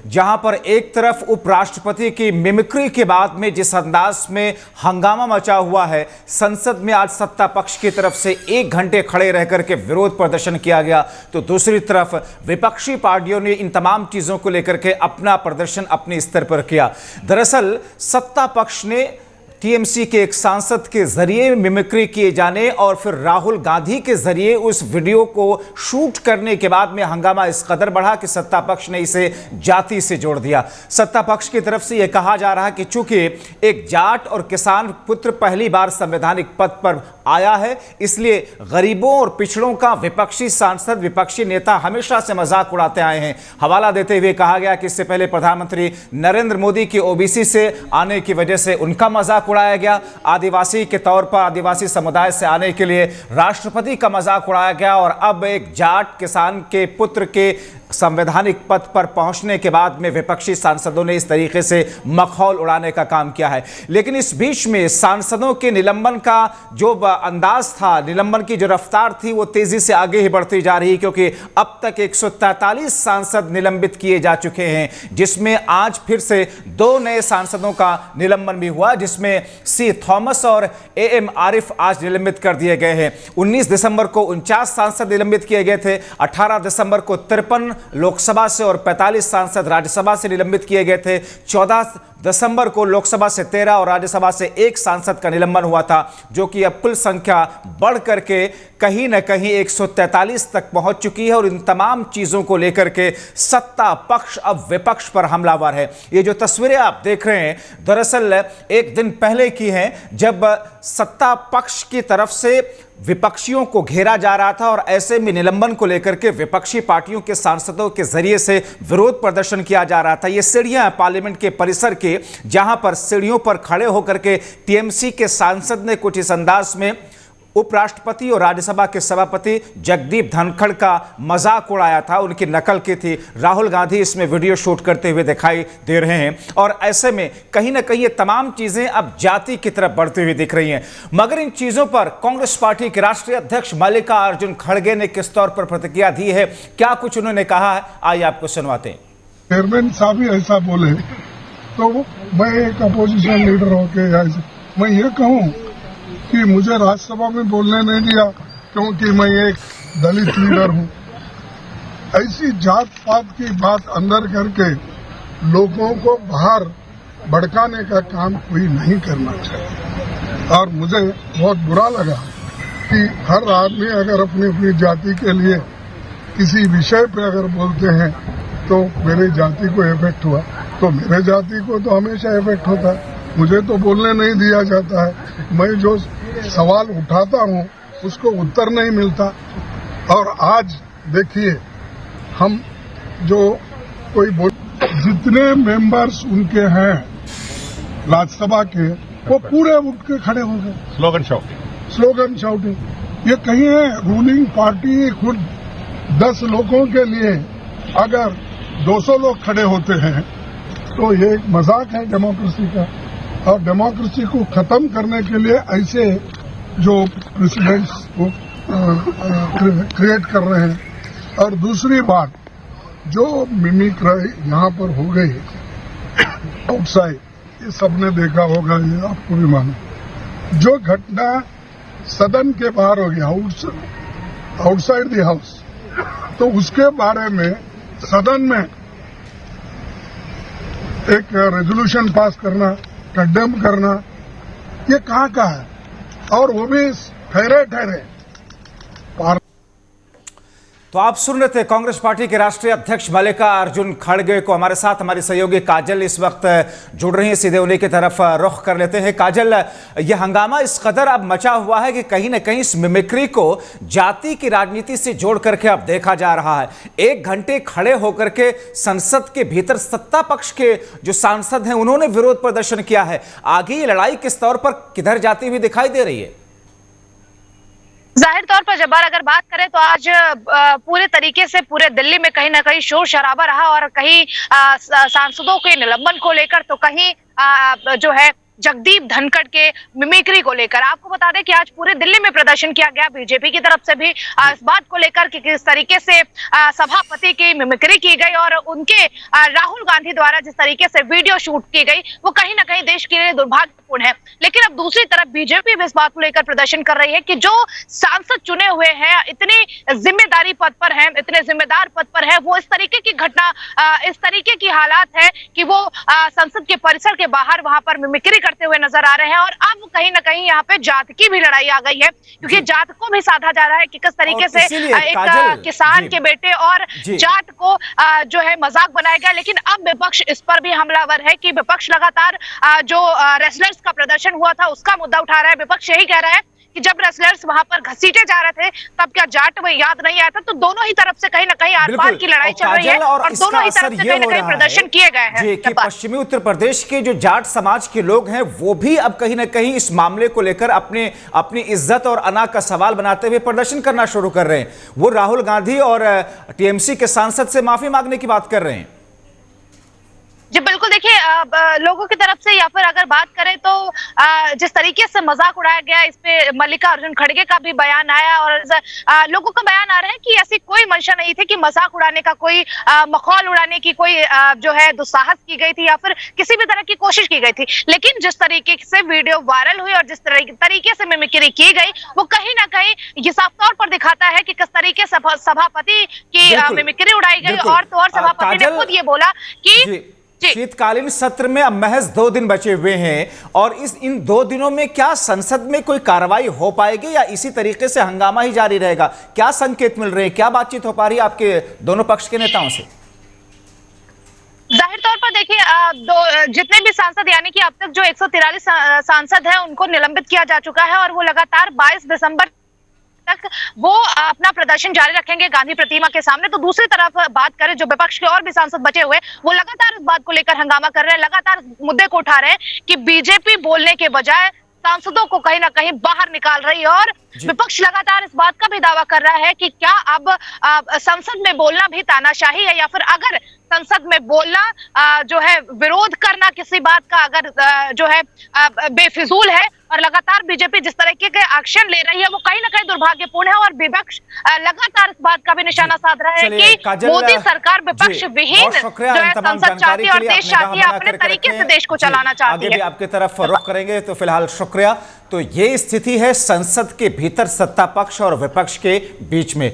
जहां पर एक तरफ उपराष्ट्रपति की मिमिक्री के बाद में जिस अंदाज में हंगामा मचा हुआ है, संसद में आज सत्ता पक्ष की तरफ से 1 घंटे खड़े रह करके विरोध प्रदर्शन किया गया, तो दूसरी तरफ विपक्षी पार्टियों ने इन तमाम चीजों को लेकर के अपना प्रदर्शन अपने स्तर पर किया। दरअसल सत्ता पक्ष ने टीएमसी के एक सांसद के जरिए मिमिक्री किए जाने और फिर राहुल गांधी के जरिए उस वीडियो को शूट करने के बाद में हंगामा इस कदर बढ़ा कि सत्ता पक्ष ने इसे जाति से जोड़ दिया। सत्ता पक्ष की तरफ से यह कहा जा रहा है कि चूंकि एक जाट और किसान पुत्र पहली बार संवैधानिक पद पर आया है, इसलिए गरीबों और पिछड़ों का विपक्षी सांसद, विपक्षी नेता हमेशा से मजाक उड़ाते आए हैं। हवाला देते हुए कहा गया कि इससे पहले प्रधानमंत्री नरेंद्र मोदी की ओबीसी से आने की वजह से उनका मजाक उड़ाया गया, आदिवासी के तौर पर आदिवासी समुदाय से आने के लिए राष्ट्रपति का मजाक उड़ाया गया, और अब एक जाट किसान के पुत्र के संवैधानिक पद पर पहुंचने के बाद में विपक्षी सांसदों ने इस तरीके से मखौल उड़ाने का काम किया है। लेकिन इस बीच में सांसदों के निलंबन का जो अंदाज था, निलंबन की जो रफ्तार थी, वो तेजी से आगे ही बढ़ती जा रही है, क्योंकि अब तक 143 सांसद निलंबित किए जा चुके हैं, जिसमें आज फिर से 2 नए सांसदों का निलंबन भी हुआ, जिसमें सी थॉमस और एएम आरिफ आज निलंबित कर दिए गए हैं। 19 दिसंबर को 49 सांसद निलंबित किए गए थे, 18 दिसंबर को 53 लोकसभा से और 45 सांसद राज्यसभा से निलंबित किए गए थे। 14 दिसंबर को लोकसभा से 13 और राज्यसभा से 1 सांसद का निलंबन हुआ था, जो कि अब कुल संख्या बढ़ करके कहीं न कहीं 143 तक पहुंच चुकी है। और इन तमाम चीजों को लेकर के सत्ता पक्ष अब विपक्ष पर हमलावर है। ये जो तस्वीरें आप देख रहे हैं, दरअसल एक दिन पहले की हैं, जब सत्ता पक्ष की तरफ से विपक्षियों को घेरा जा रहा था और ऐसे में निलंबन को लेकर के विपक्षी पार्टियों के सांसदों के जरिए से विरोध प्रदर्शन किया जा रहा था। ये सीढ़ियां पार्लियामेंट के परिसर के, जहां पर सीढ़ियों पर खड़े होकर के टीएमसी के सांसद ने कुछ इस अंदाज में उपराष्ट्रपति और राज्यसभा के सभापति जगदीप धनखड़ का मजाक उड़ाया था, उनकी नकल की थी। राहुल गांधी इसमें वीडियो शूट करते हुए दिखाई दे रहे हैं, और ऐसे में कहीं ना कहीं ये तमाम चीजें अब जाति की तरफ बढ़ती हुई दिख रही हैं। मगर इन चीजों पर कांग्रेस पार्टी के राष्ट्रीय अध्यक्ष मल्लिकार्जुन खड़गे ने किस तौर पर प्रतिक्रिया दी है, क्या कुछ उन्होंने कहा है, आइए आपको सुनवाते हैं। चेयरमैन साहब ही ऐसा बोले तो मैं एक अपोजिशन लीडर होकर मैं ये कहूँ कि मुझे राज्यसभा में बोलने नहीं दिया क्योंकि मैं एक दलित लीडर हूँ। ऐसी जात पात की बात अंदर करके लोगों को बाहर भड़काने का काम कोई नहीं करना चाहिए। और मुझे बहुत बुरा लगा कि हर आदमी अगर अपनी अपनी जाति के लिए किसी विषय पे अगर बोलते हैं तो मेरे जाति को इफेक्ट हुआ, तो मेरे जाति को तो हमेशा इफेक्ट होता है। मुझे तो बोलने नहीं दिया जाता है, मैं जो सवाल उठाता हूँ उसको उत्तर नहीं मिलता। और आज देखिए, हम जो कोई जितने मेंबर्स उनके हैं राज्यसभा के, वो पूरे उठ के खड़े हो गए, स्लोगन शाउटिंग। ये कहीं है रूलिंग पार्टी खुद 10 लोगों के लिए अगर 200 लोग खड़े होते हैं तो ये एक मजाक है डेमोक्रेसी का। और डेमोक्रेसी को खत्म करने के लिए ऐसे जो प्रेसिडेंट्स को क्रिएट कर रहे हैं। और दूसरी बात, जो मिमिक्री यहाँ पर हो गई आउटसाइड, ये सबने देखा होगा, ये आपको भी मालूम। जो घटना सदन के बाहर हो गया, आउटसाइड द हाउस, तो उसके बारे में सदन में एक रेजोल्यूशन पास करना, कंडेम करना, ये कहाँ का है? और वो भी ठहरे ठहरे। तो आप सुन रहे थे कांग्रेस पार्टी के राष्ट्रीय अध्यक्ष मल्लिकार्जुन खड़गे को। हमारे साथ हमारी सहयोगी काजल इस वक्त जुड़ रही हैं, सीधे उन्हीं की तरफ रुख कर लेते हैं। काजल, यह हंगामा इस कदर अब मचा हुआ है कि कहीं ना कहीं इस मिमिक्री को जाति की राजनीति से जोड़ करके अब देखा जा रहा है। 1 घंटे खड़े होकर के संसद के भीतर सत्ता पक्ष के जो सांसद हैं उन्होंने विरोध प्रदर्शन किया है। आगे ये लड़ाई किस तौर पर किधर जाती हुई दिखाई दे रही है? जाहिर तौर पर जब्बार अगर बात करें तो आज पूरे तरीके से पूरे दिल्ली में कहीं ना कहीं शोर शराबा रहा, और कहीं सांसदों के निलंबन को लेकर तो कहीं जो है जगदीप धनखड़ के मिमिक्री को लेकर। आपको बता दें कि आज पूरे दिल्ली में प्रदर्शन किया गया, बीजेपी की तरफ से भी इस बात को लेकर कि किस तरीके से सभापति की मिमिक्री की गई और उनके राहुल गांधी द्वारा जिस तरीके से वीडियो शूट की गई वो कहीं ना कहीं देश के लिए दुर्भाग्यपूर्ण है। लेकिन अब दूसरी तरफ बीजेपी भी इस बात को लेकर प्रदर्शन कर रही है कि जो सांसद चुने हुए हैं, इतनी जिम्मेदारी पद पर हैं, इतने जिम्मेदार पद पर है, वो इस तरीके की घटना, इस तरीके की हालात है कि वो संसद के परिसर के बाहर वहां पर मिमिक्री करते हुए नजर आ रहे हैं। और अब कहीं ना कहीं यहाँ पे जात की भी लड़ाई आ गई है, क्योंकि जात को भी साधा जा रहा है कि किस तरीके से एक किसान के बेटे और जाट को जो है मजाक बनाया गया। लेकिन अब विपक्ष इस पर भी हमलावर है कि विपक्ष लगातार जो रेसलर्स का प्रदर्शन हुआ था उसका मुद्दा उठा रहा है। विपक्ष यही कह रहा है कि जब रेसलर्स वहां पर घसीटे जा रहे थे तब क्या जाट में याद नहीं आया था। तो दोनों ही तरफ से कहीं ना कहीं आर पार की लड़ाई चल रही है और दोनों ही तरफ से कहीं ना कहीं प्रदर्शन किए गए हैं। कि पश्चिमी उत्तर प्रदेश के जो जाट समाज के लोग हैं वो भी अब कहीं ना कहीं इस मामले को लेकर अपनी इज्जत और अना का सवाल बनाते हुए प्रदर्शन करना शुरू कर रहे हैं। वो राहुल गांधी और टीएमसी के सांसद से माफी मांगने की बात कर रहे हैं। जी बिल्कुल, देखिए लोगों की तरफ से या फिर अगर बात करें तो जिस तरीके से मजाक उड़ाया गया, इस पे मल्लिकार्जुन खड़गे का भी बयान आया और लोगों का बयान आ रहा है कि ऐसी कोई मंशा नहीं थी कि मजाक उड़ाने का, कोई मखौल उड़ाने की कोई जो है दुस्साहस की गई थी या फिर किसी भी तरह की कोशिश की गई थी। लेकिन जिस तरीके से वीडियो वायरल हुई और जिस तरीके से मिमिक्री की गई वो कहीं ना कहीं ये साफ तौर पर दिखाता है कि किस तरीके से सभापति की मिमिक्री उड़ाई गई। और तो और सभापति ने खुद ये बोला कि शीतकालीन सत्र में अब महज 2 दिन बचे हुए हैं और इन 2 दिनों में क्या संसद में कोई कार्रवाई हो पाएगी या इसी तरीके से हंगामा ही जारी रहेगा? क्या संकेत मिल रहे हैं, क्या बातचीत हो पा रही है आपके दोनों पक्ष के नेताओं से? जाहिर तौर पर देखिए जितने भी सांसद यानी कि अब तक जो 143 सांसद हैं उनको निलंबित किया जा चुका है और वो लगातार 22 दिसंबर तक वो अपना प्रदर्शन जारी रखेंगे गांधी प्रतिमा के सामने। तो दूसरी तरफ बात करें, जो विपक्ष के और भी सांसद बचे हुए वो लगातार इस बात को लेकर हंगामा कर रहे हैं, लगातार मुद्दे को उठा रहे हैं कि बीजेपी बोलने के बजाय सांसदों को कहीं ना कहीं बाहर निकाल रही है। और विपक्ष लगातार इस बात का भी दावा कर रहा है कि क्या अब संसद में बोलना भी तानाशाही है या फिर अगर संसद में बोलना जो है विरोध करना किसी बात का अगर जो है बेफिजूल है। और लगातार बीजेपी जिस तरीके के एक्शन ले रही है वो कहीं ना कहीं दुर्भाग्यपूर्ण है और विपक्ष लगातार इस बात का भी निशाना साध रहा है कि मोदी सरकार विपक्ष विहीन जो है संसद चाहती है और देश चाहती है, अपने तरीके से देश को चलाना चाहती है। आगे भी आपकी तरफ रुख करेंगे, तो फिलहाल शुक्रिया। तो ये स्थिति है संसद के भीतर सत्ता पक्ष और विपक्ष के बीच में।